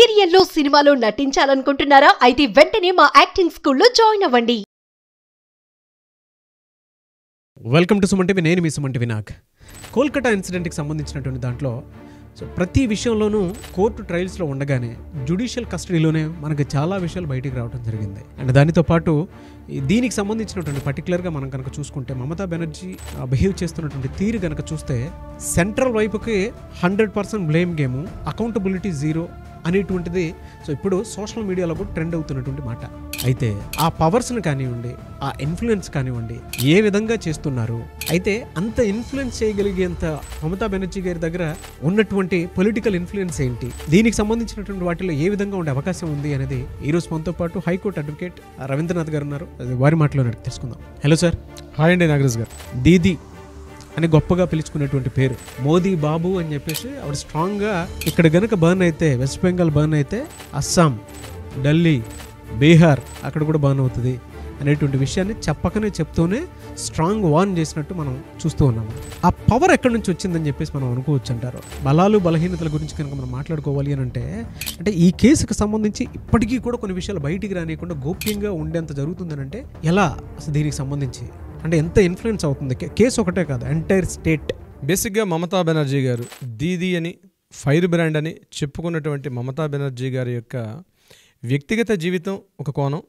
సీరియల్లో సినిమాలో నటించాలనుకుంటున్నారా? అయితే వెంటనే మా యాక్టింగ్ స్కూల్లో జాయిన్ అవ్వండి. Welcome to Suman TV. నేను మీ సుమన్ టీవీ. కోల్కతా ఇన్సిడెంట్కి సంబంధించినటువంటి దాంట్లో ప్రతి విషయంలోనూ కోర్టు ట్రయల్స్లో ఉండగానే జ్యుడిషియల్ కస్టడీలోనే మనకు చాలా విషయాలు బయటికి రావడం జరిగింది. అండ్ దానితో పాటు దీనికి సంబంధించినటువంటి పర్టికులర్గా మనం కనుక చూసుకుంటే మమతా బెనర్జీ బిహేవ్ చేస్తున్నటువంటి తీరు కనుక చూస్తే సెంట్రల్ వైపుకి 100% బ్లేమ్ గేము, అకౌంటబిలిటీ జీరో అనేటువంటిది ఇప్పుడు సోషల్ మీడియాలో కూడా ట్రెండ్ అవుతున్నటువంటి మాట. అయితే ఆ పవర్స్ని కానివ్వండి, ఆ ఇన్ఫ్లుయెన్స్ కానివ్వండి, ఏ విధంగా చేస్తున్నారు, అయితే అంత ఇన్ఫ్లుయెన్స్ చేయగలిగేంత మమతా బెనర్జీ గారి దగ్గర ఉన్నటువంటి పొలిటికల్ ఇన్ఫ్లుయెన్స్ ఏంటి, దీనికి సంబంధించినటువంటి వాటిలో ఏ విధంగా ఉండే అవకాశం ఉంది అనేది ఈరోజు మనతో పాటు హైకోర్టు అడ్వకేట్ రవీంద్రనాథ్ గారు ఉన్నారు. వారి మాటలో తెలుసుకుందాం. Hello sir. హాయ్ అండి నాగరాజ్ గారు. దీదీ అని గొప్పగా పిలుచుకునేటువంటి పేరు మోదీ బాబు అని చెప్పేసి ఆవిడ స్ట్రాంగ్గా ఇక్కడ గనక బర్న్ అయితే, వెస్ట్ బెంగాల్ బర్న్ అయితే అస్సాం, ఢిల్లీ, బీహార్ అక్కడ కూడా బర్న్ అవుతుంది అనేటువంటి విషయాన్ని చెప్పకనే చెప్తూనే స్ట్రాంగ్ వార్న్ చేసినట్టు మనం చూస్తూ ఉన్నాము. ఆ పవర్ ఎక్కడి నుంచి వచ్చిందని చెప్పేసి మనం అనుకోవచ్చు అంటారు. బలాలు బలహీనతల గురించి కనుక మనం మాట్లాడుకోవాలి అని అంటే ఈ కేసుకు సంబంధించి ఇప్పటికీ కూడా కొన్ని విషయాలు బయటికి రానియకుండా గోప్యంగా ఉండేంత జరుగుతుందని అంటే ఎలా అసలు దీనికి సంబంధించి అంటే ఎంత ఇన్ఫ్లుయెన్స్ అవుతుంది? కేసు ఒకటే కాదు, ఎంటైర్ స్టేట్. బేసిక్గా మమతా బెనర్జీ గారు దీదీ అని, ఫైర్ బ్రాండ్ అని చెప్పుకున్నటువంటి మమతా బెనర్జీ గారి యొక్క వ్యక్తిగత జీవితం ఒక కోణం,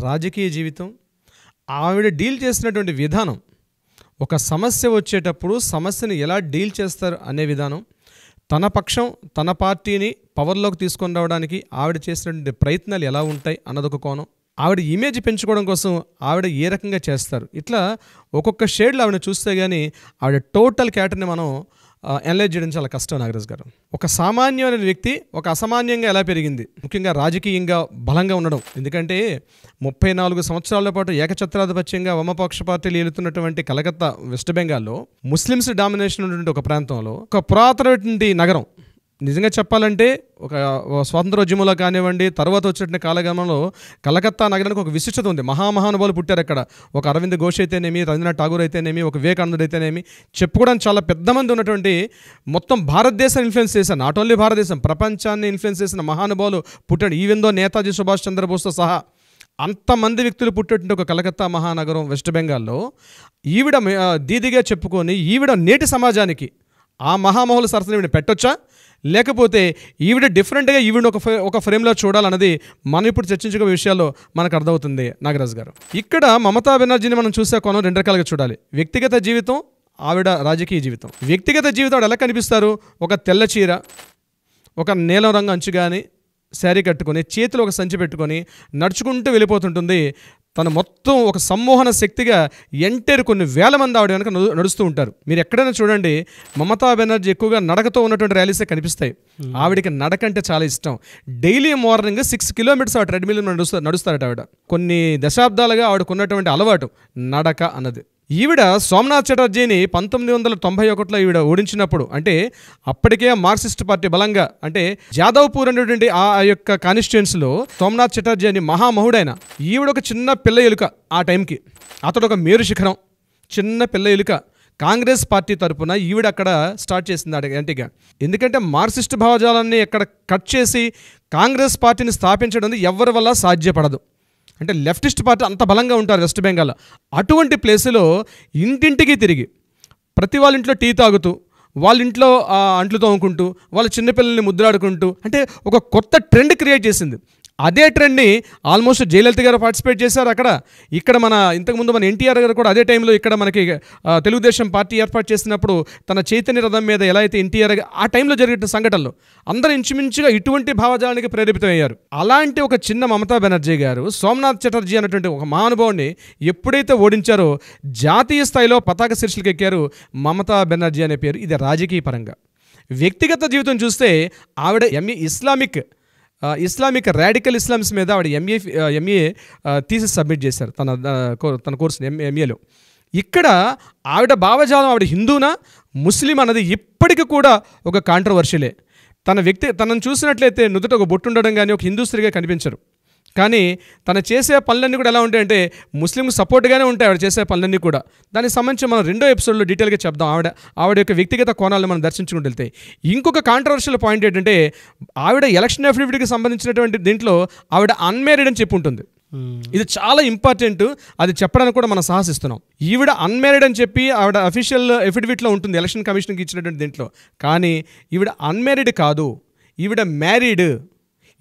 రాజకీయ జీవితం, ఆవిడ డీల్ చేసినటువంటి విధానం, ఒక సమస్య వచ్చేటప్పుడు సమస్యను ఎలా డీల్ చేస్తారు అనే విధానం, తన పక్షం తన పార్టీని పవర్లోకి తీసుకొని రావడానికి ఆవిడ చేసినటువంటి ప్రయత్నాలు ఎలా ఉంటాయి అన్నదొక కోణం, ఆవిడ ఇమేజ్ పెంచుకోవడం కోసం ఆవిడ ఏ రకంగా చేస్తారు, ఇట్లా ఒక్కొక్క షేడ్లో ఆవిడ చూస్తే కానీ ఆవిడ టోటల్ క్యాటర్ని మనం అనలైజ్ చేయడం చాలా కష్టం నాగరాజ్ గారు. ఒక సామాన్యమైన వ్యక్తి ఒక అసామాన్యంగా ఎలా పెరిగింది, ముఖ్యంగా రాజకీయంగా బలంగా ఉండడం. ఎందుకంటే 34 సంవత్సరాల పాటు ఏకఛత్రాధిపత్యంగా వామపక్ష పార్టీలు ఏలుతున్నటువంటి కలకత్తా వెస్ట్ బెంగాల్లో ముస్లిమ్స్ డామినేషన్ ఉన్నటువంటి ఒక ప్రాంతంలో ఒక పురాతనటువంటి నగరం. నిజంగా చెప్పాలంటే ఒక స్వాతంత్రోద్యమంలో కానివ్వండి, తర్వాత వచ్చిన కాలగమనంలో కలకత్తా నగరానికి ఒక విశిష్టత ఉంది. మహామహానుభావులు పుట్టారు అక్కడ. ఒక అరవింద్ ఘోష్ అయితేనేమి, రవీంద్రనాథ్ ఠాగూర్ అయితేనేమి, ఒక వివేకానందుడు అయితేనేమి, చెప్పుకోవడానికి చాలా పెద్ద మంది ఉన్నటువంటి, మొత్తం భారతదేశాన్ని ఇన్ఫ్లుయెన్స్ చేశారు. నాట్ ఓన్లీ భారతదేశం, ప్రపంచాన్ని ఇన్ఫ్లుయెన్స్ చేసిన మహానుభావులు పుట్టాడు. ఈవెందో నేతాజీ సుభాష్ చంద్రబోస్తో సహా అంతమంది వ్యక్తులు పుట్టేటువంటి ఒక కలకత్తా మహానగరం వెస్ట్ బెంగాల్లో ఈవిడ దీదిగా చెప్పుకొని ఈవిడ నేటి సమాజానికి ఆ మహామహుల సరసన ఈవిడ పెట్టొచ్చా, లేకపోతే ఈవిడ డిఫరెంట్గా ఈవిడ ఒక ఫ్రేమ్లో చూడాలన్నది మనం ఇప్పుడు చర్చించుకునే విషయాల్లో మనకు అర్థమవుతుంది నాగరాజ్ గారు. ఇక్కడ మమతా బెనర్జీని మనం చూసే కోణం రెండు రకాలుగా చూడాలి. వ్యక్తిగత జీవితం, ఆవిడ రాజకీయ జీవితం. వ్యక్తిగత జీవితం ఆవిడ ఎలా కనిపిస్తారు? ఒక తెల్ల చీర, ఒక నీలం రంగు అంచు కానీ శారీ కట్టుకొని, చేతిలో ఒక సంచి పెట్టుకొని నడుచుకుంటూ వెళ్ళిపోతుంటుంది. తను మొత్తం ఒక సమ్మోహన శక్తిగా ఎంటైర్ కొన్ని వేల మంది ఆవిడ వెనక నడుస్తూ ఉంటారు. మీరు ఎక్కడైనా చూడండి, మమతా బెనర్జీ ఎక్కువగా నడకతో ఉన్నటువంటి ర్యాలీసే కనిపిస్తాయి. ఆవిడకి నడక అంటే చాలా ఇష్టం. డైలీ మార్నింగ్ 6 కిలోమీటర్స్ ఆవిడ ట్రెడ్మిల్ నడుస్తారట ఆవిడ. కొన్ని దశాబ్దాలుగా ఆవిడకు ఉన్నటువంటి అలవాటు నడక అన్నది. ఈవిడ సోమనాథ్ చటర్జీని 1991లో ఈవిడ ఓడించినప్పుడు, అంటే అప్పటికే మార్క్సిస్ట్ పార్టీ బలంగా, అంటే జాదవ్పూర్ అనేటువంటి ఆ యొక్క కాన్స్టిట్యుయెన్సీలో సోమనాథ్ చటర్జీ అని మహామహుడైన, ఈవిడ ఒక చిన్న పిల్ల ఎలుక. ఆ టైంకి అతడు ఒక మేరు శిఖరం, చిన్న పిల్ల ఎలుక. కాంగ్రెస్ పార్టీ తరఫున ఈవిడ అక్కడ స్టార్ట్ చేసింది యాంటీగా. ఎందుకంటే మార్క్సిస్ట్ భావజాలాన్ని అక్కడ కట్ చేసి కాంగ్రెస్ పార్టీని స్థాపించడం ఎవరి వల్ల సాధ్యపడదు. అంటే లెఫ్టిస్ట్ పార్టీ అంత బలంగా ఉంటారు వెస్ట్ బెంగాల్లో. అటువంటి ప్లేసులో ఇంటింటికి తిరిగి, ప్రతి వాళ్ళ ఇంట్లో టీ తాగుతూ, వాళ్ళ ఇంట్లో అంట్లు తోముకుంటూ, వాళ్ళ చిన్నపిల్లల్ని ముద్రాడుకుంటూ, అంటే ఒక కొత్త ట్రెండ్ క్రియేట్ చేసింది. అదే ట్రెండ్ని ఆల్మోస్ట్ జయలలిత గారు పార్టిసిపేట్ చేశారు అక్కడ. ఇక్కడ ఇంతకుముందు మన ఎన్టీఆర్ గారు కూడా అదే టైంలో ఇక్కడ మనకి తెలుగుదేశం పార్టీ ఏర్పాటు చేసినప్పుడు తన చైతన్య రథం మీద ఎలా అయితే ఎన్టీఆర్ ఆ టైంలో జరిగిన సంఘటనలు అందరూ ఇంచుమించుగా ఇటువంటి భావజాలానికి ప్రేరేపితమయ్యారు. అలాంటి ఒక చిన్న మమతా బెనర్జీ గారు సోమనాథ్ చటర్జీ అనేటువంటి ఒక మహానుభావుని ఎప్పుడైతే ఓడించారో జాతీయ స్థాయిలో పతాక శీర్షికలు ఎక్కారు మమతా బెనర్జీ అనే పేరు. ఇది రాజకీయ పరంగా. వ్యక్తిగత జీవితం చూస్తే ఆవిడ ఇస్లామిక్ రాడికల్ ఇస్లామ్స్ మీద ఆవిడ ఎంఏ థీసిస్ సబ్మిట్ చేశారు తన కోర్సుని ఎంఏలో. ఇక్కడ ఆవిడ భావజాలం, ఆవిడ హిందూనా ముస్లిం అన్నది ఇప్పటికీ కూడా ఒక కాంట్రవర్షియలే. తనను చూసినట్లయితే నుదుట ఒక బొట్టు ఉండడం కానీ ఒక హిందూ స్త్రీగా కనిపించరు. కానీ తను చేసే పనులన్నీ కూడా ఎలా ఉంటాయంటే ముస్లింకు సపోర్ట్గానే ఉంటాయి ఆవిడ చేసే పనులన్నీ కూడా. దానికి సంబంధించి మనం రెండో ఎపిసోడ్లో డీటెయిల్గా చెప్దాం. ఆవిడ యొక్క వ్యక్తిగత కోణాలను మనం దర్శించుకుంటూ వెళ్తే ఇంకొక కాంట్రవర్షియల్ పాయింట్ ఏంటంటే ఆవిడ ఎలక్షన్ అఫిడవిట్కి సంబంధించినటువంటి దీంట్లో ఆవిడ అన్మ్యారీడ్ అని చెప్పి ఉంటుంది. ఇది చాలా ఇంపార్టెంట్, అది చెప్పడానికి కూడా మనం సాహసిస్తున్నాం. ఈవిడ అన్మ్యారీడ్ అని చెప్పి ఆవిడ అఫీషియల్ ఎఫిడవిట్లో ఉంటుంది ఎలక్షన్ కమిషన్కి ఇచ్చినటువంటి దీంట్లో. కానీ ఈవిడ అన్మ్యారీడ్ కాదు, ఈవిడ మ్యారీడ్.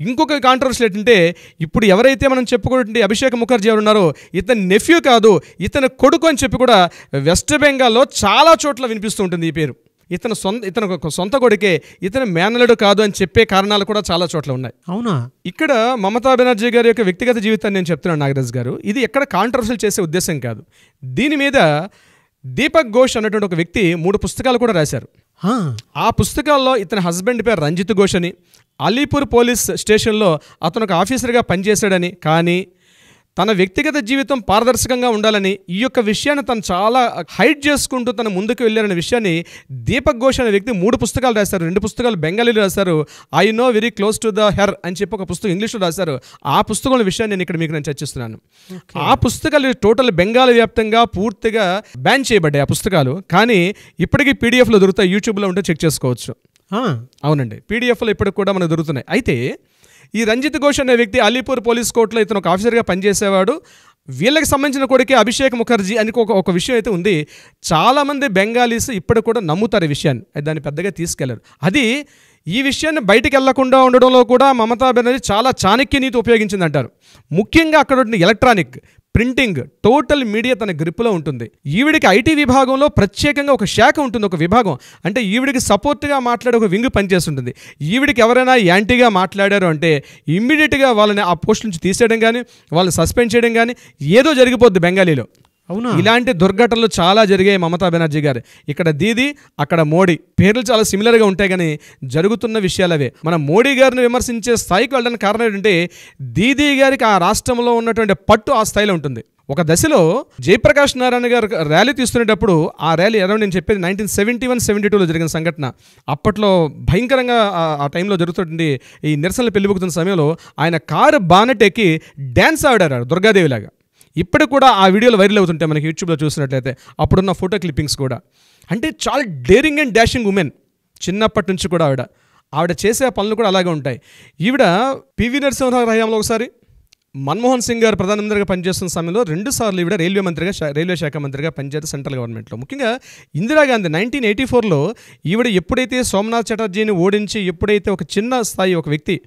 ఇంకొక కాంట్రవర్సీ ఏంటంటే ఇప్పుడు ఎవరైతే మనం చెప్పుకున్నటువంటి అభిషేక్ ముఖర్జీ ఎవరు ఉన్నారో ఇతని నెఫ్యూ కాదు, ఇతని కొడుకు అని చెప్పి కూడా వెస్ట్ బెంగాల్లో చాలా చోట్ల వినిపిస్తూ ఉంటుంది ఈ పేరు. ఇతను సొంత కొడుకే, ఇతను మేనలుడు కాదు అని చెప్పే కారణాలు కూడా చాలా చోట్ల ఉన్నాయి. అవునా? ఇక్కడ మమతా బెనర్జీ గారి యొక్క వ్యక్తిగత జీవితాన్ని నేను చెప్తున్నాను నాగరాజ్ గారు. ఇది ఎక్కడ కాంట్రవర్సీలు చేసే ఉద్దేశం కాదు. దీని మీద దీపక్ ఘోష్ అన్నటువంటి ఒక వ్యక్తి 3 పుస్తకాలు కూడా రాశారు. ఆ పుస్తకాల్లో ఇతని హస్బెండ్ పేరు రంజిత్ ఘోష్ అని, అలీపూర్ పోలీస్ స్టేషన్లో అతను ఒక ఆఫీసర్గా పనిచేశాడని, కానీ తన వ్యక్తిగత జీవితం పారదర్శకంగా ఉండాలని ఈ యొక్క విషయాన్ని తను చాలా హైడ్ చేసుకుంటూ తను ముందుకు వెళ్ళారనే విషయాన్ని దీపక్ ఘోష్ అనే వ్యక్తి 3 పుస్తకాలు రాశారు. 2 పుస్తకాలు బెంగాలీలో రాశారు. I know very close to the her అని చెప్పి ఒక పుస్తకం ఇంగ్లీష్లో రాశారు. ఆ పుస్తకాల విషయాన్ని నేను ఇక్కడ మీకు చర్చిస్తున్నాను. ఆ పుస్తకాలు టోటల్ బెంగాల్ వ్యాప్తంగా పూర్తిగా బ్యాన్ చేయబడ్డాయి ఆ పుస్తకాలు. కానీ ఇప్పటికీ పీడిఎఫ్లో దొరుకుతాయి, యూట్యూబ్లో ఉంటే చెక్ చేసుకోవచ్చు. అవునండి, పీడిఎఫ్లో ఇప్పటికి కూడా మనకు దొరుకుతున్నాయి. అయితే ఈ రంజిత్ ఘోష్ అనే వ్యక్తి అలీపూర్ పోలీస్ కోర్టులో ఇతను ఒక ఆఫీసర్గా పనిచేసేవాడు. వీళ్ళకి సంబంధించిన కొడుకే అభిషేక్ ముఖర్జీ అని ఒక విషయం అయితే ఉంది. చాలామంది బెంగాలీస్ ఇప్పటికి కూడా నమ్ముతారు ఈ విషయాన్ని, దాన్ని పెద్దగా తీసుకెళ్లరు. అది ఈ విషయాన్ని బయటికి వెళ్లకుండా ఉండడంలో కూడా మమతా బెనర్జీ చాలా చాణక్య నీతి ఉపయోగించిందంటారు. ముఖ్యంగా అక్కడ ఉన్న ఎలక్ట్రానిక్ ప్రింటింగ్ టోటల్ మీడియా తన గ్రిప్లో ఉంటుంది. ఈవిడికి ఐటీ విభాగంలో ప్రత్యేకంగా ఒక శాఖ ఉంటుంది, ఒక విభాగం. అంటే ఈవిడికి సపోర్ట్గా మాట్లాడే ఒక వింగ్ పనిచేస్తుంటుంది. ఈవిడికి ఎవరైనా యాంటీగా మాట్లాడారు అంటే ఇమ్మీడియట్గా వాళ్ళని ఆ పోస్ట్ నుంచి తీసేయడం కానీ, వాళ్ళని సస్పెండ్ చేయడం కానీ ఏదో జరిగిపోద్ది బెంగాలీలో. అవునా? ఇలాంటి దుర్ఘటనలు చాలా జరిగాయి మమతా బెనర్జీ గారు. ఇక్కడ దీది, అక్కడ మోడీ, పేర్లు చాలా సిమిలర్గా ఉంటాయి కానీ జరుగుతున్న విషయాలు అవే. మనం మోడీ గారిని విమర్శించే స్థాయికి వెళ్ళడానికి కారణం ఏంటంటే దీదీ గారికి ఆ రాష్ట్రంలో ఉన్నటువంటి పట్టు ఆ స్థాయిలో ఉంటుంది. ఒక దశలో జయప్రకాష్ నారాయణ గారు ర్యాలీ తీస్తున్నప్పుడు, ఆ ర్యాలీ అరౌండ్ నేను చెప్పేది 1971-72లో జరిగిన సంఘటన. అప్పట్లో భయంకరంగా ఆ టైంలో జరుగుతుంది ఈ నిరసనలు పెళ్లిబుకుతున్న సమయంలో ఆయన కారు బానెట్ ఎక్కి డ్యాన్స్ ఆడారు దుర్గాదేవిలాగా. ఇప్పటికి కూడా ఆ వీడియోలు వైరల్ అవుతుంటాయి మనకి యూట్యూబ్లో చూసినట్లయితే. అప్పుడున్న ఫోటో క్లిప్పింగ్స్ కూడా. అంటే చాలా డేరింగ్ అండ్ డాషింగ్ ఉమెన్ చిన్నప్పటి నుంచి కూడా ఆవిడ చేసే పనులు కూడా అలాగే ఉంటాయి. ఈవిడ పివి నరసింహరావు హయాంలో ఒకసారి, మన్మోహన్ సింగ్ గారు ప్రధానమంత్రిగా పనిచేస్తున్న సమయంలో 2 సార్లు ఈవిడ రైల్వే శాఖ మంత్రిగా పనిచేస్తారు సెంట్రల్ గవర్నమెంట్లో. ముఖ్యంగా ఇందిరాగాంధీ 1984లో ఈవిడ ఎప్పుడైతే సోమనాథ్ చటర్జీని ఓడించి, ఎప్పుడైతే ఒక చిన్న స్థాయి ఒక వ్యక్తి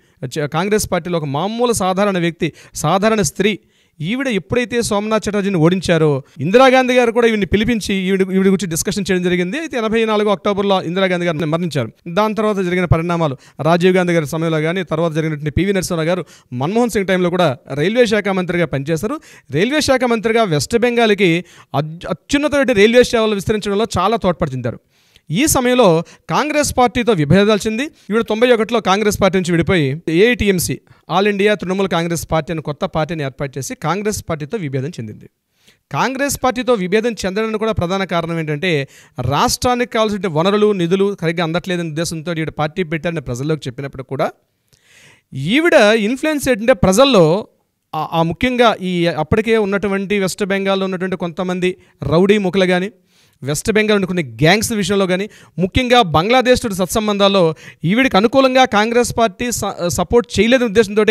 కాంగ్రెస్ పార్టీలో ఒక మామూలు సాధారణ వ్యక్తి, సాధారణ స్త్రీ, ఈవిడ ఎప్పుడైతే సోమనాథ్ చటర్జీని ఓడించారో ఇందిరాగాంధీ గారు కూడా ఈవిని పిలిపించి ఈవిడ గురించి డిస్కషన్ చేయడం జరిగింది. అయితే 84 అక్టోబర్లో ఇందిరాగాంధీ గారు మరణించారు. దాని తర్వాత జరిగిన పరిణామాలు, రాజీవ్ గాంధీ గారి సమయంలో కానీ, తర్వాత జరిగినటువంటి పివి నరసింహరావు గారు మన్మోహన్ సింగ్ టైంలో కూడా రైల్వే శాఖ మంత్రిగా పనిచేశారు. రైల్వే శాఖ మంత్రిగా వెస్ట్ బెంగాల్కి అత్యున్నత రైల్వే సేవలు విస్తరించడంలో చాలా తోడ్పడుతుంటారు. ఈ సమయంలో కాంగ్రెస్ పార్టీతో విభేదాలు చెంది ఈవిడ 91లో కాంగ్రెస్ పార్టీ నుంచి విడిపోయి AITMC, all India Trinamool Congress party అని కొత్త పార్టీని ఏర్పాటు చేసి కాంగ్రెస్ పార్టీతో విభేదం చెందింది. కాంగ్రెస్ పార్టీతో విభేదం చెందడానికి కూడా ప్రధాన కారణం ఏంటంటే రాష్ట్రానికి కావాల్సిన వనరులు, నిధులు సరిగ్గా అందట్లేదనే ఉద్దేశంతో ఈవిడ పార్టీ పెట్టారని ప్రజల్లోకి చెప్పినప్పుడు కూడా ఈవిడ ఇన్ఫ్లుయెన్స్ ఏంటంటే ప్రజల్లో ముఖ్యంగా ఈ అప్పటికే ఉన్నటువంటి వెస్ట్ బెంగాల్లో ఉన్నటువంటి కొంతమంది రౌడీ ముఖలు కానీ, వెస్ట్ బెంగాల్ కొన్ని గ్యాంగ్స్ విషయంలో కానీ, ముఖ్యంగా బంగ్లాదేశ్ తోటి సత్సంబంధాల్లో ఈవిడికి అనుకూలంగా కాంగ్రెస్ పార్టీ సపోర్ట్ చేయలేదని ఉద్దేశంతో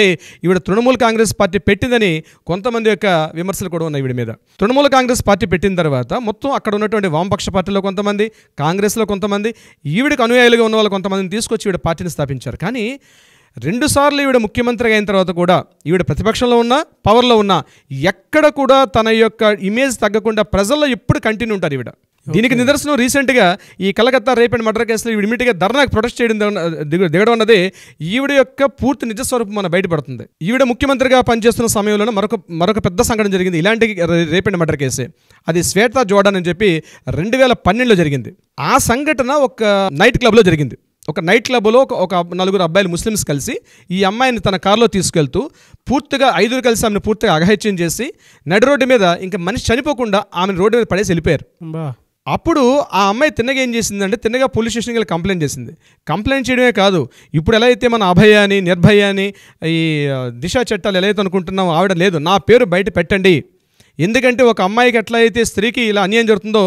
ఈవిడ తృణమూల్ కాంగ్రెస్ పార్టీ పెట్టిందని కొంతమంది యొక్క విమర్శలు కూడా ఉన్నాయి ఈవిడ మీద. తృణమూల్ కాంగ్రెస్ పార్టీ పెట్టిన తర్వాత మొత్తం అక్కడ ఉన్నటువంటి వామపక్ష పార్టీలో కొంతమంది, కాంగ్రెస్లో కొంతమంది, ఈవిడికి అనుయాయులుగా ఉన్న వాళ్ళు కొంతమందిని తీసుకొచ్చి ఈవిడ పార్టీని స్థాపించారు. కానీ 2 సార్లు ఈవిడ ముఖ్యమంత్రిగా అయిన తర్వాత కూడా ఈవిడ ప్రతిపక్షంలో ఉన్నా, పవర్లో ఉన్నా ఎక్కడ కూడా తన యొక్క ఇమేజ్ తగ్గకుండా ప్రజల్లో ఎప్పుడు కంటిన్యూ ఉంటారు ఈవిడ. దీనికి నిదర్శనం రీసెంట్గా ఈ కలకత్తా రేప్ అండ్ మర్డర్ కేసులో ఈవిడ ఇమీడియట్గా ధర్నాకు ప్రొటెస్ట్ చేయడం దిగడం అన్నది ఈవిడ యొక్క పూర్తి నిజస్వరూపం మన బయటపడుతుంది. ఈవిడ ముఖ్యమంత్రిగా పనిచేస్తున్న సమయంలో మరొక పెద్ద సంఘటన జరిగింది ఇలాంటి రేప్ అండ్ మర్డర్ కేసే. అది శ్వేతా జోర్డాన్ అని చెప్పి 2012లో జరిగింది. ఆ సంఘటన ఒక నైట్ క్లబ్లో జరిగింది. ఒక నైట్ క్లబ్లో ఒక 4 అబ్బాయిలు ముస్లిమ్స్ కలిసి ఈ అమ్మాయిని తన కారులో తీసుకెళ్తూ పూర్తిగా 5 కలిసి ఆమెను పూర్తిగా అఘాయిత్యం చేసి నడి రోడ్డు మీద ఇంకా మనిషి చనిపోకుండా ఆమెను రోడ్డు మీద పడేసి వెళ్ళిపోయారు. అప్పుడు ఆ అమ్మాయి తిన్నగా ఏం చేసిందంటే తిన్నగా పోలీస్ స్టేషన్కి వెళ్ళి కంప్లైంట్ చేసింది. కంప్లైంట్ చేయడమే కాదు, ఇప్పుడు ఎలా అయితే మన అభయ అని నిర్భయ అని ఈ దిశ చట్టాలు ఎలా అయితే అనుకుంటున్నామో ఆవిడ లేదు, నా పేరు బయట పెట్టండి. ఎందుకంటే ఒక అమ్మాయికి ఎట్లా అయితే స్త్రీకి ఇలా అన్యాయం జరుగుతుందో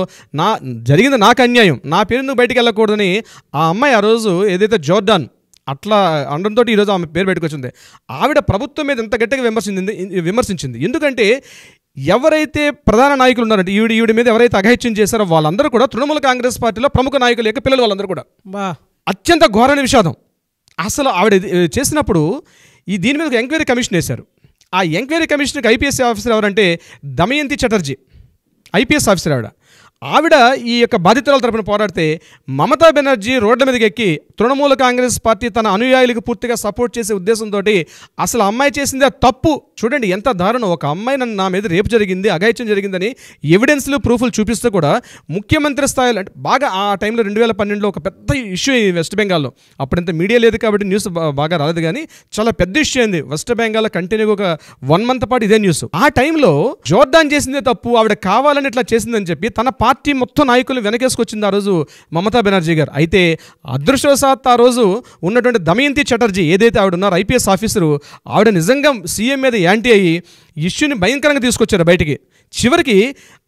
జరిగింది నాకు అన్యాయం, నా పేరు నువ్వు బయటికి వెళ్ళకూడదని ఆ అమ్మాయి ఆ రోజు ఏదైతే జోర్డాన్ అట్లా అనడంతో ఈరోజు ఆమె పేరు బయటకు ఆవిడ ప్రభుత్వం మీద ఎంత గట్టిగా విమర్శించింది. ఎందుకంటే ఎవరైతే ప్రధాన నాయకులు ఉన్నారంటే ఈవిడ మీద ఎవరైతే అఘాయిత్యం చేశారో వాళ్ళందరూ కూడా తృణమూల కాంగ్రెస్ పార్టీలో ప్రముఖ నాయకుల యొక్క పిల్లలు వాళ్ళందరూ కూడా అత్యంత ఘోరమైన విషాదం. అసలు ఆవిడ చేసినప్పుడు దీని మీద ఒక ఎంక్వైరీ కమిషన్ వేశారు. ఆ ఎంక్వైరీ కమిషన్కి ఐపీఎస్ ఆఫీసర్ ఎవరంటే దమయంతి చటర్జీ ఐపీఎస్ ఆఫీసర్. ఆవిడ ఈ యొక్క బాధితుల తరపున పోరాడితే మమతా బెనర్జీ రోడ్ల మీదకి ఎక్కి తృణమూల కాంగ్రెస్ పార్టీ తన అనుయాయులకు పూర్తిగా సపోర్ట్ చేసే ఉద్దేశంతో అసలు అమ్మాయి చేసిందే తప్పు. చూడండి ఎంత దారుణం, ఒక అమ్మాయి నా మీద రేపు జరిగింది, అఘాయిత్యం జరిగిందని ఎవిడెన్స్లు ప్రూఫ్లు చూపిస్తూ కూడా ముఖ్యమంత్రి స్థాయిలో అంటే బాగా ఆ టైంలో 2012లో ఒక పెద్ద ఇష్యూ అయింది వెస్ట్ బెంగాల్లో. అప్పుడంత మీడియా లేదు కాబట్టి న్యూస్ బాగా రాలేదు, కానీ చాలా పెద్ద ఇష్యూ అయింది వెస్ట్ బెంగాల్లో. కంటిన్యూగా ఒక 1 month పాటు ఇదే న్యూస్. ఆ టైంలో జోర్డాన్ చేసిందే తప్పు, ఆవిడ కావాలని ఇట్లా చేసిందని చెప్పి తన పార్టీ మొత్తం నాయకులు వెనకేసుకొచ్చింది ఆ రోజు మమతా బెనర్జీ గారు. అయితే అదృష్టవశాత్తు ఆ రోజు ఉన్నటువంటి దమయంతి చటర్జీ ఏదైతే ఆవిడ ఉన్నారో ఐపీఎస్ ఆఫీసరు, ఆవిడ నిజంగా సీఎం మీద యాంటీ అయ్యి ఇష్యూని భయంకరంగా తీసుకొచ్చారు బయటికి. చివరికి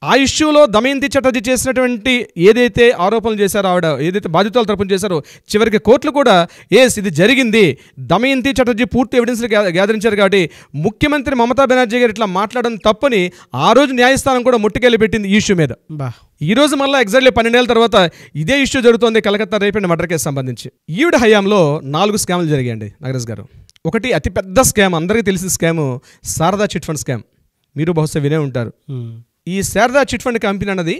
ఆ ఇష్యూలో దమయంతి చటర్జీ చేసినటువంటి ఏదైతే ఆరోపణలు చేశారో, ఆవిడ ఏదైతే బాధితుల తరపున చేశారో, చివరికి కోర్టులు కూడా ఇది జరిగింది, దమయంతి చటర్జీ పూర్తి ఎవిడెన్స్లు గ్యాదరించారు కాబట్టి ముఖ్యమంత్రి మమతా బెనర్జీ గారు ఇట్లా మాట్లాడడం తప్పని ఆ రోజు న్యాయస్థానం కూడా ముట్టుకెళ్ళి పెట్టింది ఈ ఇష్యూ మీద. ఈ రోజు మళ్ళీ ఎగ్జాక్ట్లీ 12 ఏళ్ళ తర్వాత ఇదే ఇష్యూ జరుగుతోంది Calcutta rape and murder case సంబంధించి. ఈవిడ హయాంలో 4 స్కామ్లు జరిగాయండి నాగరాజ్ గారు. ఒకటి అతిపెద్ద స్కామ్, అందరికీ తెలిసిన scam Sharada chit fund scam. మీరు బహుశా వినే ఉంటారు. ఈ శారదా చిట్ ఫండ్ కంపెనీ అన్నది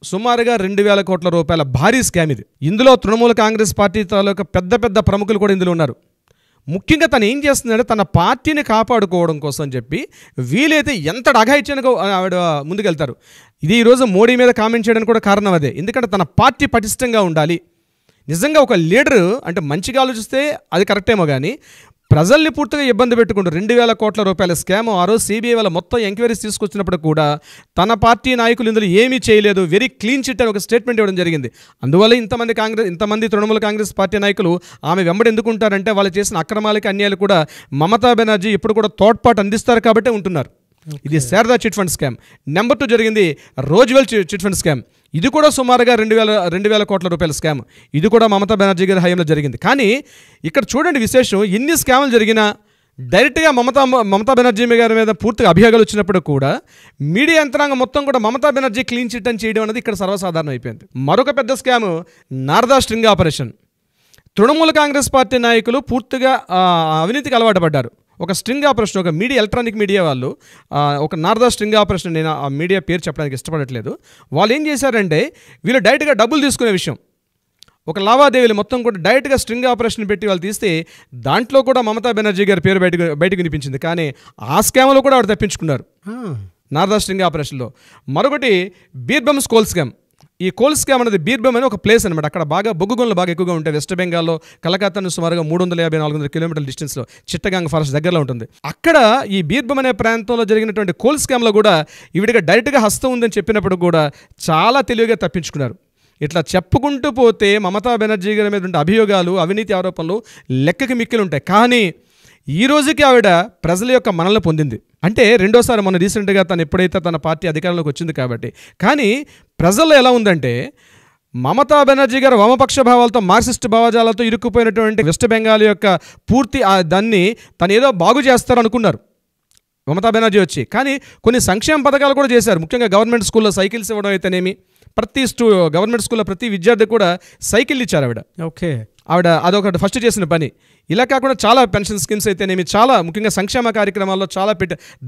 సుమారుగా 2,000 కోట్ల రూపాయల భారీ స్కామ్ ఇది. ఇందులో తృణమూల కాంగ్రెస్ పార్టీ తాలూకా పెద్ద పెద్ద ప్రముఖులు కూడా ఇందులో ఉన్నారు. ముఖ్యంగా తను ఏం చేస్తుందంటే తన పార్టీని కాపాడుకోవడం కోసం అని చెప్పి వీలైతే ఎంత అఘాయిత్యానికి ఆవిడ ముందుకెళ్తారు. ఇది ఈరోజు మోడీ మీద కామెంట్ చేయడానికి కూడా కారణం అదే. ఎందుకంటే తన పార్టీ పటిష్టంగా ఉండాలి. నిజంగా ఒక లీడరు అంటే మంచిగా ఆలోచిస్తే అది కరెక్టేమో, కానీ ప్రజల్ని పూర్తిగా ఇబ్బంది పెట్టుకుంటూ 2,000 కోట్ల రూపాయల స్కామ్ ఆ రోజు సిబిఐ వాళ్ళ మొత్తం ఎంక్వైరీస్ తీసుకొచ్చినప్పుడు కూడా తన పార్టీ నాయకులు ఇందులో ఏమీ చేయలేదు, వెరీ క్లీన్ చిట్ అని ఒక స్టేట్మెంట్ ఇవ్వడం జరిగింది. అందువల్ల ఇంతమంది తృణమూల కాంగ్రెస్ పార్టీ నాయకులు ఆమె వెంబడి ఎందుకుంటారంటే వాళ్ళు చేసిన అక్రమాలకి అన్యాయాలు కూడా మమతా బెనర్జీ ఇప్పుడు కూడా తోడ్పాటు అందిస్తారు కాబట్టి ఉంటున్నారు. ఇది Sharada chit fund scam. Number 2 జరిగింది రోజ్వెల్ చిట్ ఫండ్ స్కామ్. ఇది కూడా సుమారుగా 2,000 కోట్ల రూపాయల స్కామ్. ఇది కూడా మమతా బెనర్జీ గారి హయాంలో జరిగింది. కానీ ఇక్కడ చూడండి విశేషం, ఎన్ని స్కామ్లు జరిగినా డైరెక్ట్గా మమతా బెనర్జీ గారి మీద పూర్తిగా అభియోగాలు వచ్చినప్పుడు కూడా మీడియా యంత్రాంగం మొత్తం కూడా మమతా బెనర్జీ క్లీన్ చిట్ అని చేయడం అనేది ఇక్కడ సర్వసాధారణం అయిపోయింది. మరొక పెద్ద scam Narada string operation. Trinamool Congress party నాయకులు పూర్తిగా అవినీతికి అలవాటు పడ్డారు. ఒక స్ట్రింగ్ ఆపరేషన్, ఒక ఎలక్ట్రానిక్ మీడియా వాళ్ళు ఒక నారదా స్ట్రింగ్ ఆపరేషన్, నేను ఆ మీడియా పేరు చెప్పడానికి ఇష్టపడట్లేదు, వాళ్ళు ఏం చేశారంటే వీళ్ళు డైరెక్ట్గా డబ్బులు తీసుకునే విషయం, ఒక లావాదేవీలు మొత్తం కూడా డైరెక్ట్గా స్ట్రింగ్ ఆపరేషన్ పెట్టి వాళ్ళు తీస్తే దాంట్లో కూడా మమతా బెనర్జీ గారి పేరు బయటకు వినిపించింది. కానీ ఆ స్కామ్లో కూడా ఆవిడ తప్పించుకున్నారు నారదా స్ట్రింగ్ ఆపరేషన్లో. మరొకటి బీర్బమ్ కోల్ స్కామ్. ఈ కోల్ స్కామ్ అనేది బీర్బమ్ అని ఒక ప్లేస్ అనమాట. అక్కడ బాగా బొగ్గు గనులు బాగా ఎక్కువగా ఉంటాయి. వెస్ట్ బెంగాల్లో కలకత్తా నుంచి సుమారుగా 350-400 కిలోమీటర్ల డిస్టెన్స్లో చిట్టగాంగ్ ఫారెస్ట్ దగ్గరలో ఉంటుంది. అక్కడ ఈ బీర్బమ్ అనే ప్రాంతంలో జరిగినటువంటి కోల్ స్కామ్లో కూడా ఈవిడిగా డైరెక్ట్గా హస్తం ఉందని చెప్పినప్పుడు కూడా చాలా తెలివిగా తప్పించుకున్నారు. ఇట్లా చెప్పుకుంటూ పోతే మమతా బెనర్జీ గారి మీద ఉండే అభియోగాలు, అవినీతి ఆరోపణలు లెక్కకి మిక్కిలు ఉంటాయి. కానీ ఈ రోజుకి ఆవిడ ప్రజల యొక్క మనల్ని పొందింది. అంటే రెండోసారి మొన్న రీసెంట్గా తను ఎప్పుడైతే తన పార్టీ అధికారంలోకి వచ్చింది కాబట్టి. కానీ ప్రజల్లో ఎలా ఉందంటే మమతా బెనర్జీ గారు వామపక్ష భావాలతో, మార్క్సిస్ట్ భావజాలతో ఇరుక్కుపోయినటువంటి వెస్ట్ బెంగాల్ యొక్క పూర్తి దాన్ని తను ఏదో బాగు చేస్తారు అనుకున్నారు మమతా బెనర్జీ వచ్చి. కానీ కొన్ని సంక్షేమ పథకాలు కూడా చేశారు. ముఖ్యంగా గవర్నమెంట్ స్కూల్లో సైకిల్స్ ఇవ్వడం అయితేనేమి, గవర్నమెంట్ స్కూల్లో ప్రతి విద్యార్థి కూడా సైకిల్ ఇచ్చారు ఆవిడ. ఆవిడ అదొకటి ఫస్ట్ చేసిన పని. ఇలా కాకుండా చాలా పెన్షన్ స్కీమ్స్ అయితేనేమి, చాలా ముఖ్యంగా సంక్షేమ కార్యక్రమాల్లో చాలా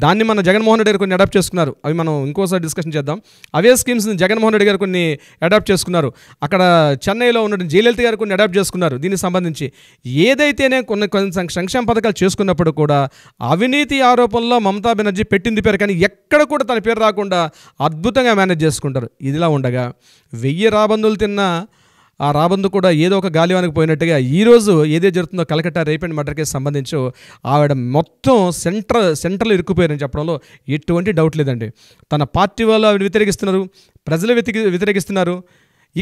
దాన్ని మన జగన్మోహన్ రెడ్డి గారు కొన్ని అడాప్ట్ చేసుకున్నారు. అవి మనం ఇంకోసారి డిస్కషన్ చేద్దాం. అవే స్కీమ్స్ని జగన్మోహన్ రెడ్డి గారు కొన్ని అడాప్ట్ చేసుకున్నారు. అక్కడ చెన్నైలో ఉన్న జయలలిత గారు కొన్ని అడాప్ట్ చేసుకున్నారు. దీనికి సంబంధించి ఏదైతేనే కొన్ని సంక్షేమ పథకాలు చేసుకున్నప్పుడు కూడా అవినీతి ఆరోపణలో మమతా బెనర్జీ పెట్టింది పేరు, కానీ ఎక్కడ కూడా తన పేరు రాకుండా అద్భుతంగా మేనేజ్ చేసుకుంటారు. ఇదిలా ఉండగా 1000 రాబందులు తిన్న ఆ రాబందు కూడా ఏదో ఒక గాలివానికి పోయినట్టుగా ఈరోజు ఏదైతే జరుగుతుందో Calcutta rape and murder case సంబంధించి ఆవిడ మొత్తం సెంట్రల్ ఇరుక్కుపోయారని చెప్పడంలో ఎటువంటి డౌట్ లేదండి. తన పార్టీ వాళ్ళు ఆవిడ వ్యతిరేకిస్తున్నారు, ప్రజలు వ్యతిరేకిస్తున్నారు.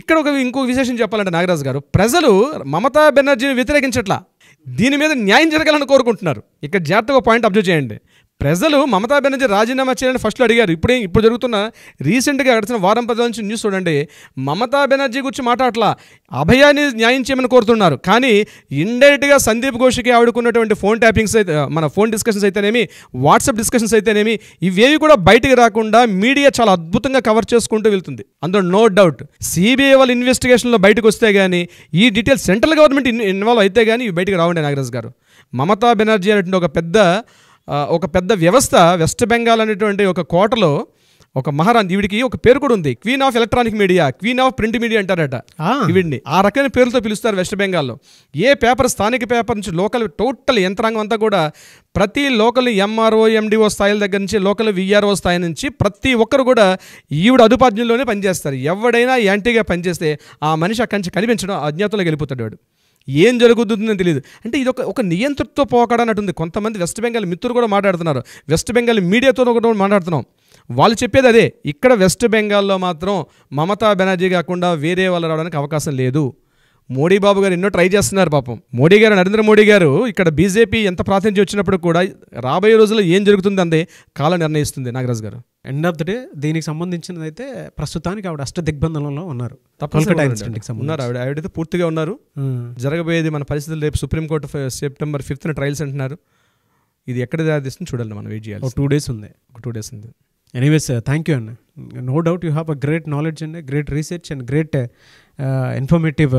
ఇక్కడ ఇంకో విశేషం చెప్పాలంటే నాగరాజు గారు, ప్రజలు మమతా బెనర్జీని వ్యతిరేకించట్లా, దీని మీద న్యాయం జరగాలని కోరుకుంటున్నారు. ఇక్కడ జాగ్రత్తగా పాయింట్ అబ్జర్వ్ చేయండి. ప్రజలు మమతా బెనర్జీ రాజీనామా చేయాలని ఫస్ట్లో అడిగారు. ఇప్పుడు జరుగుతున్న రీసెంట్గా గడిచిన వారం 10 నుంచి న్యూస్ చూడండి, మమతా బెనర్జీ గురించి మాట్లాడట్లా, అభయాన్ని న్యాయం చేయమని కోరుతున్నారు. కానీ ఇండైరెక్ట్గా సందీప్ ఘోష్కి ఆవిడకున్నటువంటి ఫోన్ ట్యాపింగ్స్ అయితే, మన ఫోన్ డిస్కషన్స్ అయితేనేమి, వాట్సాప్ డిస్కషన్స్ అయితేనేమి, ఇవేవి కూడా బయటికి రాకుండా మీడియా చాలా అద్భుతంగా కవర్ చేసుకుంటూ వెళ్తుంది. అందులో నో డౌట్ సిబిఐ వాళ్ళ ఇన్వెస్టిగేషన్లో బయటకు వస్తే కానీ, ఈ డీటెయిల్స్ సెంట్రల్ గవర్నమెంట్ ఇన్వాల్వ్ అయితే కానీ ఇవి బయటికి రావండి నాగరాజ్ గారు. మమతా బెనర్జీ అనేటువంటి ఒక పెద్ద వ్యవస్థ, వెస్ట్ బెంగాల్ అనేటువంటి ఒక కోటలో ఒక మహారాణి, ఈవిడికి ఒక పేరు కూడా ఉంది, queen of electronic media, queen of print media అంటారట ఈవిడిని. ఆ రకమైన పేరుతో పిలుస్తారు వెస్ట్ బెంగాల్లో. ఏ పేపర్, స్థానిక పేపర్ నుంచి లోకల్ టోటల్ యంత్రాంగం అంతా కూడా, ప్రతి లోకల్ ఎంఆర్ఓ ఎండిఓ స్థాయిల దగ్గర నుంచి లోకల్ విఆర్ఓ స్థాయి నుంచి ప్రతి ఒక్కరు కూడా ఈవిడ అదుపాజ్ఞంలోనే పనిచేస్తారు. ఎవడైనా యాంటీగా పనిచేస్తే ఆ మనిషి అక్కడి నుంచి కనిపించడం, అజ్ఞాతంలోకి వెళ్ళిపోతాడు వాడు. ఏం జరుగుతుందని తెలియదు. అంటే ఇది ఒక నియంత్రణతో పోకడన్నట్టుంది. కొంతమంది వెస్ట్ బెంగాల్ మిత్రులు కూడా మాట్లాడుతున్నారు, వెస్ట్ బెంగాల్ మీడియాతో కూడా మాట్లాడుతున్నాం. వాళ్ళు చెప్పేది అదే, ఇక్కడ వెస్ట్ బెంగాల్లో మాత్రం మమతా బెనర్జీ కాకుండా వేరే వాళ్ళు రావడానికి అవకాశం లేదు. మోడీ బాబు గారు ఎన్నో ట్రై చేస్తున్నారు పాపం. మోడీ గారు, నరేంద్ర మోడీ గారు ఇక్కడ బీజేపీ ఎంత ప్రాతినిధ్యం వచ్చినప్పుడు కూడా రాబోయే రోజుల్లో ఏం జరుగుతుంది అందే కాలం నిర్ణయిస్తుంది నాగరాజ్ గారు. ఎండ్ ఆఫ్ ద డే దీనికి సంబంధించినది అయితే ప్రస్తుతానికి ఆవిడ అష్ట దిగ్బంధనంలో ఉన్నారు. ఉన్నారు ఆవిడైతే పూర్తిగా ఉన్నారు. జరగబోయేది మన పరిస్థితులు రేపు సుప్రీంకోర్టు సెప్టెంబర్ 5th ట్రయల్స్ అంటున్నారు. ఇది ఎక్కడ దారితీస్తుంది చూడాలి, మనం వెయిట్ చేయాలి. 2 days ఉంది. 2 days ఉంది. ఎనీవేస్ థ్యాంక్ యూ అన్న. No doubt you have a great knowledge and great research and great informative,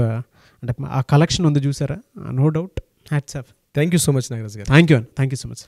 అంటే ఆ కలెక్షన్ ఉంది చూసారా, no doubt hats off. Thank you so much Nagaraj గారు. Thank you so much.